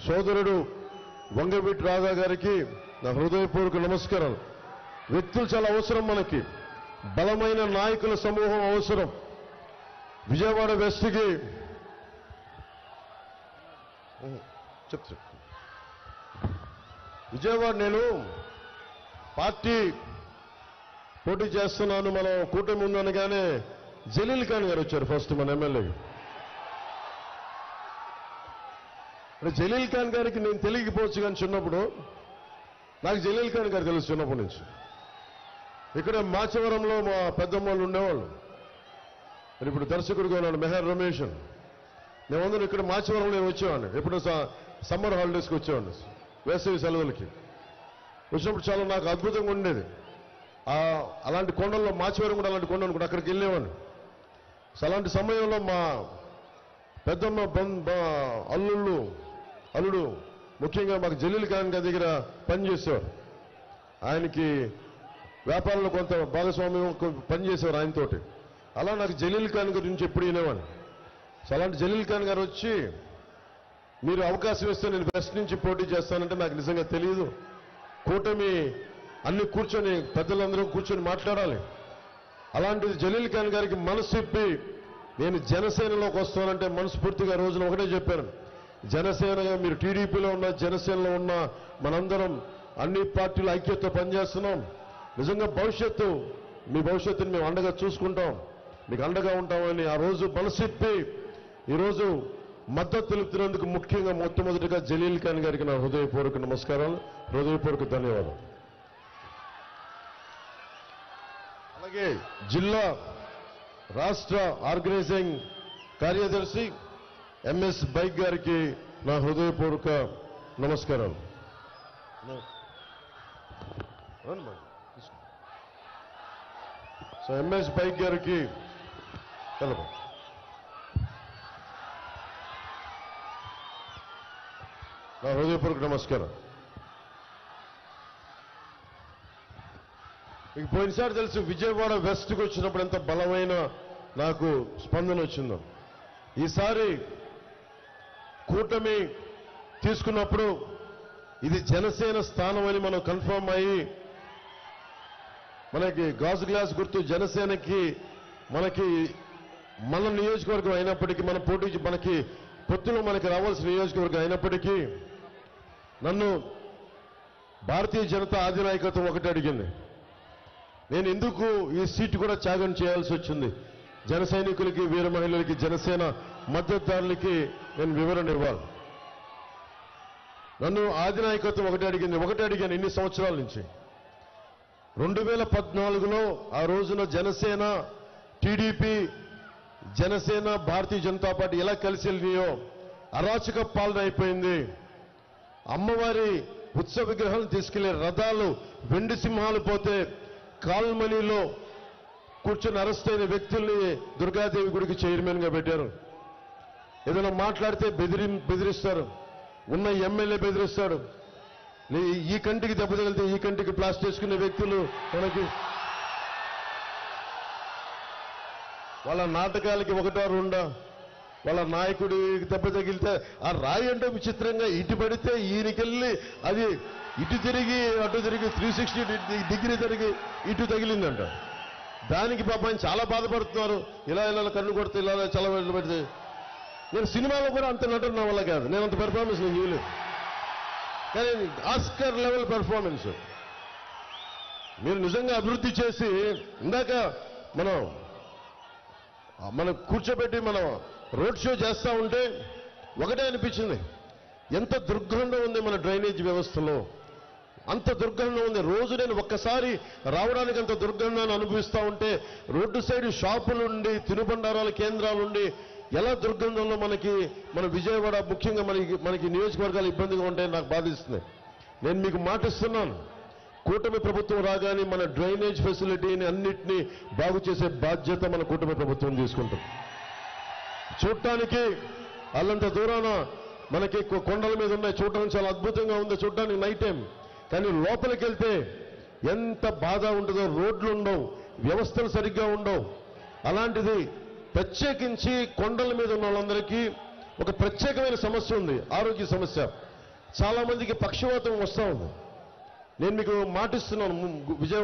సోదరుడు వంగవీటి రాధా గారికి నా హృదయపూర్వక నమస్కారాలు. వ్యక్తులు చాలా అవసరం, మనకి బలమైన నాయకుల సమూహం అవసరం. విజయవాడ వెస్ట్కి విజయవాడ నేను పార్టీ పోటీ చేస్తున్నాను, మనం కూటమి ఉందనగానే జలీల్ ఖాన్ గారు వచ్చారు ఫస్ట్ మన ఎమ్మెల్యే. జలీల్ ఖాన్ గారికి నేను తెలియకపోవచ్చు, కానీ చిన్నప్పుడు నాకు జలీల్ ఖాన్ గారు తెలుసు చిన్నప్పటి నుంచి. ఇక్కడ మాచవరంలో మా పెద్దమ్మ వాళ్ళు ఉండేవాళ్ళు. మరి ఇప్పుడు దర్శకుడిగా ఉన్నాడు మెహర్ రమేష్. మేమందరం ఇక్కడ మాచవరంలో నేను వచ్చేవాడిని. ఎప్పుడు సమ్మర్ హాలిడేస్కి వచ్చేవాడిని, వేసవి సెలవులకి వచ్చినప్పుడు చాలా నాకు అద్భుతంగా ఉండేది. అలాంటి కొండల్లో మాచవరం కూడా అలాంటి కొండను కూడా అక్కడికి వెళ్ళేవాడిని. అలాంటి సమయంలో మా పెద్దమ్మ అల్లుడు ముఖ్యంగా మాకు జలీల్ ఖాన్ గారి దగ్గర పనిచేసేవారు. ఆయనకి వ్యాపారంలో కొంత భాగస్వామ్యం పనిచేసేవారు ఆయనతోటి. అలా నాకు జలీల్ ఖాన్ గురించి ఎప్పుడు వినేవాడిని. అలాంటి జలీల్ ఖాన్ గారు వచ్చి మీరు అవకాశం ఇస్తే నేను వెస్ట్ నుంచి పోటీ చేస్తానంటే నాకు నిజంగా తెలియదు. కూటమి అన్ని కూర్చొని పెద్దలందరూ కూర్చొని మాట్లాడాలి. అలాంటిది జలీల్ ఖాన్ గారికి మనసు ఇప్పి నేను జనసేనలోకి వస్తానంటే మనస్ఫూర్తిగా రోజున ఒకటే చెప్పాను, జనసేనగా మీరు టీడీపీలో ఉన్న జనసేనలో ఉన్న మనందరం అన్ని పార్టీల ఐక్యతతో పనిచేస్తున్నాం. నిజంగా మీ భవిష్యత్తుని మేము అండగా చూసుకుంటాం, మీకు అండగా ఉంటామని ఆ రోజు మనసిప్పి ఈరోజు మద్దతు తెలుపుతున్నందుకు ముఖ్యంగా మొట్టమొదటిగా జలీల్ ఖాన్ గారికి నా హృదయపూర్వక నమస్కారాలు, హృదయపూర్వక ధన్యవాదాలు. అలాగే జిల్లా రాష్ట్ర ఆర్గనైజింగ్ కార్యదర్శి ఎంఎస్ బైక్ గారికి నా హృదయపూర్వక నమస్కారాలు. సో ఎంఎస్ బైక్ గారికి నా హృదయపూర్వక నమస్కారం. మీకు పోయినసారి తెలుసు విజయవాడ వెస్ట్కి వచ్చినప్పుడు ఎంత బలమైన నాకు స్పందన వచ్చిందో. ఈసారి కూటమి తీసుకున్నప్పుడు ఇది జనసేన స్థానం అని మనం కన్ఫర్మ్ అయ్యి మనకి గాజు గ్లాస్ గుర్తు జనసేనకి మన నియోజకవర్గం అయినప్పటికీ మన పోటీ మనకి పొత్తులో మనకి రావాల్సిన నియోజకవర్గం అయినప్పటికీ నన్ను భారతీయ జనతా అధినాయకత్వం ఒకటి అడిగింది. నేను ఎందుకు ఈ సీటు కూడా త్యాగం చేయాల్సి వచ్చింది, జన సైనికులకి వీర మహిళలకి జనసేన మద్దతుదారులకి నేను వివరణ ఇవ్వాలి. నన్ను అధినాయకత్వం ఒకటి అడిగాను ఇన్ని సంవత్సరాల నుంచి. 2014లో ఆ రోజున జనసేన టీడీపీ జనసేన భారతీయ జనతా పార్టీ ఎలా కలిసి వెళ్ళినాయో అరాచక పాలన అయిపోయింది. అమ్మవారి ఉత్సవ విగ్రహాలను తీసుకెళ్లే రథాలు వెండి సింహాలు పోతే కాల్మనీలో కూర్చొని అరెస్ట్ అయిన వ్యక్తుల్ని దుర్గాదేవి గుడికి చైర్మన్ గా పెట్టారు. ఏదైనా మాట్లాడితే బెదిరిస్తారు, ఉన్న ఎమ్మెల్యే బెదిరిస్తాడు. ఈ కంటికి దెబ్బ తగిలితే ఈ కంటికి ప్లాస్టర్ వేసుకునే వ్యక్తులు మనకి వాళ్ళ నాటకాలకి ఒకటో రెండో, వాళ్ళ నాయకుడికి దెబ్బ తగిలితే ఆ రాయి అంటే విచిత్రంగా ఇటు పడితే ఈయనకెళ్ళి అది ఇటు తిరిగి అటు తిరిగి 360 డిగ్రీ తిరిగి ఇటు తగిలిందంట. దానికి పాపం చాలా బాధపడుతున్నారు. ఇలా కన్ను కొడితే ఇలా చాలా పెడితే నేను సినిమాలో కూడా అంత నటన నా వల్ల కాదు, నేను అంత పెర్ఫార్మెన్స్ నేను చేయలేదు. కానీ ఆస్కర్ లెవెల్ పెర్ఫార్మెన్స్ మీరు నిజంగా అభివృద్ధి చేసి ఇందాక మనం కూర్చోబెట్టి మనం రోడ్ షో చేస్తూ ఉంటే ఒకటే అనిపించింది, ఎంత దుర్గంధం ఉంది మన డ్రైనేజ్ వ్యవస్థలో, అంత దుర్గంధం ఉంది. రోజు నేను ఒక్కసారి రావడానికి అంత దుర్గంధాన్ని అనుభవిస్తూ ఉంటే రోడ్డు సైడ్ షాపులుండి తినుబండారాల కేంద్రాలుండి ఎలా దుర్గంధంలో మన విజయవాడ ముఖ్యంగా మనకి నియోజకవర్గాలు ఇబ్బందిగా ఉంటాయని నాకు బాధిస్తుంది. నేను మీకు మాటిస్తున్నాను, కూటమి ప్రభుత్వం రాగానే మన డ్రైనేజ్ ఫెసిలిటీని అన్నిటినీ బాగు చేసే బాధ్యత మన కూటమి ప్రభుత్వం తీసుకుంటుంది. చూడటానికి అల్లంత దూరాన మనకి కొండల మీద ఉన్నాయి, చూడటానికి చాలా అద్భుతంగా ఉంది చూడటానికి నైట్ టైం. కానీ లోపలికి వెళ్తే ఎంత బాధ ఉంటుందో, రోడ్లు ఉండవు, వ్యవస్థలు సరిగ్గా ఉండవు. అలాంటిది ప్రత్యేకించి కొండల మీద ఉన్న వాళ్ళందరికీ ఒక ప్రత్యేకమైన సమస్య ఉంది, ఆరోగ్య సమస్య. చాలా మందికి పక్షవాతం వస్తూ ఉంది. నేను మీకు మాటిస్తున్నాను, విజయవాడ